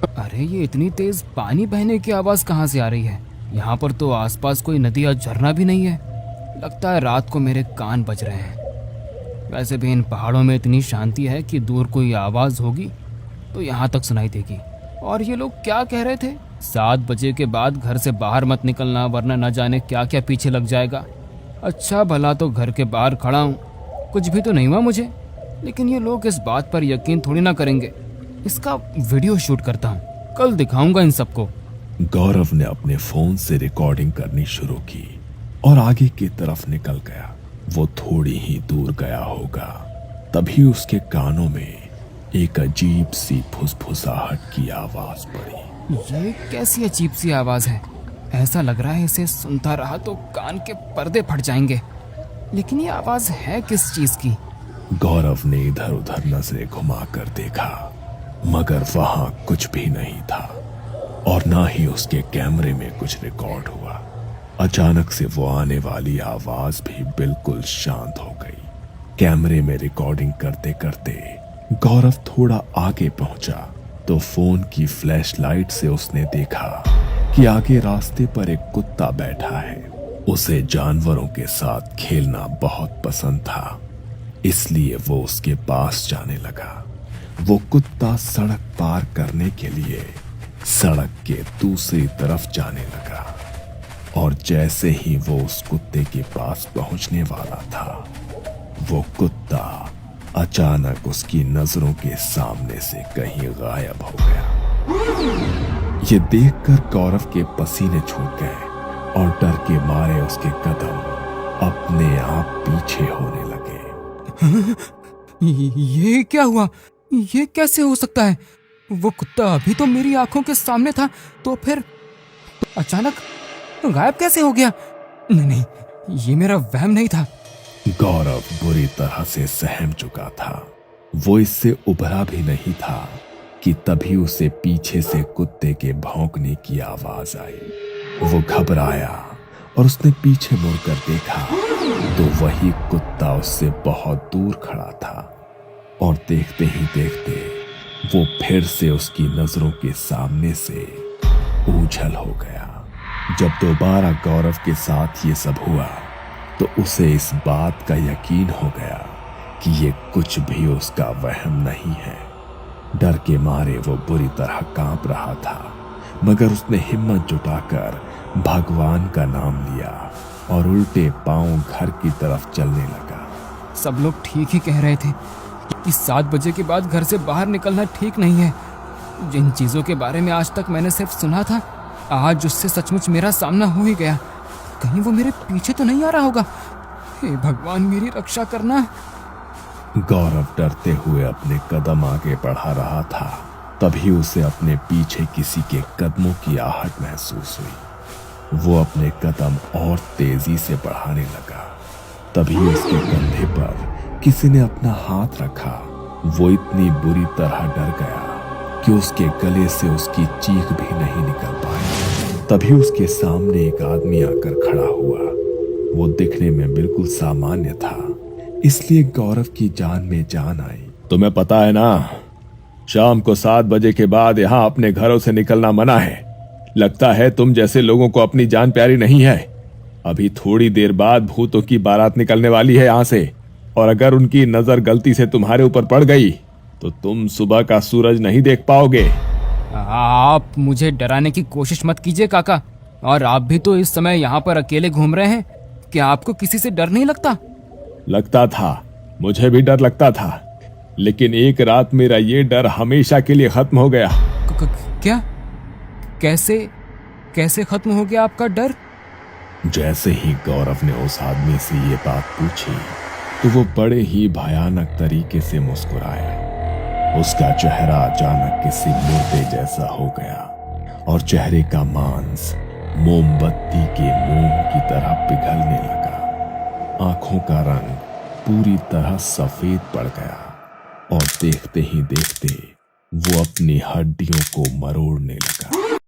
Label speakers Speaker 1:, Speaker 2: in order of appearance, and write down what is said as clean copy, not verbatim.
Speaker 1: अरे ये इतनी तेज पानी बहने की आवाज कहाँ से आ रही है? यहाँ पर तो आसपास कोई नदी या झरना भी नहीं है। लगता है रात को मेरे कान बज रहे हैं। वैसे भी इन पहाड़ों में इतनी शांति है कि दूर कोई आवाज होगी तो यहाँ तक सुनाई देगी। और ये लोग क्या कह रहे थे? 7 बजे के बाद घर से बाहर मत निकलना, वरना न जाने क्या क्या पीछे लग जाएगा। अच्छा भला तो घर के बाहर खड़ा हूँ, कुछ भी तो नहीं हुआ मुझे। लेकिन ये लोग इस बात पर यकीन थोड़ी ना करेंगे। इसका वीडियो शूट करता हूँ, कल दिखाऊंगा इन सबको।
Speaker 2: गौरव ने अपने फोन से रिकॉर्डिंग करनी शुरू की और आगे की तरफ निकल गया। वो थोड़ी ही दूर गया होगा, तभी उसके कानों में एक अजीब सी फुसफुसाहट की आवाज पड़ी।
Speaker 1: ये कैसी अजीब सी आवाज है? ऐसा लग रहा है इसे सुनता रहा तो कान के पर्दे फट जाएंगे। लेकिन ये आवाज है किस चीज की?
Speaker 2: गौरव ने इधर उधर नजरें घुमाकर देखा, मगर वहां कुछ भी नहीं था और ना ही उसके कैमरे में कुछ रिकॉर्ड हुआ। अचानक से वो आने वाली आवाज भी बिल्कुल शांत हो गई। कैमरे में रिकॉर्डिंग करते करते गौरव थोड़ा आगे पहुंचा तो फोन की फ्लैशलाइट से उसने देखा कि आगे रास्ते पर एक कुत्ता बैठा है। उसे जानवरों के साथ खेलना बहुत पसंद था, इसलिए वो उसके पास जाने लगा। वो कुत्ता सड़क पार करने के लिए सड़क के दूसरी तरफ जाने लगा और जैसे ही वो उस कुत्ते के पास पहुंचने वाला था, वो कुत्ता अचानक उसकी नजरों के सामने से कहीं गायब हो गया। ये देखकर गौरव के पसीने छूट गए और डर के मारे उसके कदम अपने आप पीछे होने लगे।
Speaker 1: ये क्या हुआ? ये कैसे हो सकता है? वो कुत्ता अभी तो मेरी आंखों के सामने था, तो फिर अचानक गायब कैसे हो गया? नहीं नहीं, ये मेरा वहम नहीं था।
Speaker 2: गौरव बुरी तरह से सहम चुका था। वो इससे उभरा भी नहीं था कि तभी उसे पीछे से कुत्ते के भौंकने की आवाज आई। वो घबराया और उसने पीछे मुड़कर देखा तो वही कुत्ता उससे बहुत दूर खड़ा था और देखते ही देखते वो फिर से उसकी नजरों के सामने से ओझल हो गया। जब दोबारा गौरव के साथ ये सब हुआ तो उसे इस बात का यकीन हो गया कि ये कुछ भी उसका वहम नहीं है। डर के मारे वो बुरी तरह कांप रहा था, मगर उसने हिम्मत जुटाकर भगवान का नाम लिया और उल्टे पांव घर की तरफ चलने लगा।
Speaker 1: सब लोग ठीक ही कह रहे थे कि 7 बजे के बाद घर से बाहर निकलना ठीक नहीं है। जिन चीजों के बारे में आज तक मैंने सिर्फ सुना था, आज उससे सचमुच मेरा सामना हो ही गया। कहीं वो मेरे पीछे तो नहीं आ रहा होगा? हे भगवान, मेरी रक्षा करना।
Speaker 2: गौरव डरते हुए अपने कदम आगे बढ़ा रहा था, तभी उसे अपने पीछे किसी के कदमों की आहट महसूस हुई। वो अपने कदम और तेजी से बढ़ाने लगा, तभी उसके कंधे पर किसी ने अपना हाथ रखा। वो इतनी बुरी तरह डर गया कि उसके गले से उसकी चीख भी नहीं निकल पाई। तभी उसके सामने एक आदमी आकर खड़ा हुआ। वो दिखने में बिल्कुल सामान्य था, इसलिए गौरव की जान में जान आई। तुम्हें पता है ना, शाम को 7 बजे के बाद यहाँ अपने घरों से निकलना मना है। लगता है तुम जैसे लोगों को अपनी जान प्यारी नहीं है। अभी थोड़ी देर बाद भूतों की बारात निकलने वाली है यहाँ से, और अगर उनकी नजर गलती से तुम्हारे ऊपर पड़ गई तो तुम सुबह का सूरज नहीं देख पाओगे।
Speaker 1: आप मुझे डराने की कोशिश मत कीजिए काका। और आप भी तो इस समय यहाँ पर अकेले घूम रहे हैं। क्या आपको किसी से डर नहीं लगता?
Speaker 2: लगता था, मुझे भी डर लगता था, लेकिन एक रात मेरा ये डर हमेशा के लिए खत्म हो गया।
Speaker 1: क्या? कैसे कैसे खत्म हो गया आपका डर?
Speaker 2: जैसे ही गौरव ने उस आदमी से ये बात पूछी तो वो बड़े ही भयानक तरीके से मुस्कुराया। उसका चेहरा अचानक किसी मुर्दे जैसा हो गया और चेहरे का मांस मोमबत्ती के मोम की तरह पिघलने लगा। आंखों का रंग पूरी तरह सफेद पड़ गया और देखते ही देखते वो अपनी हड्डियों को मरोड़ने लगा।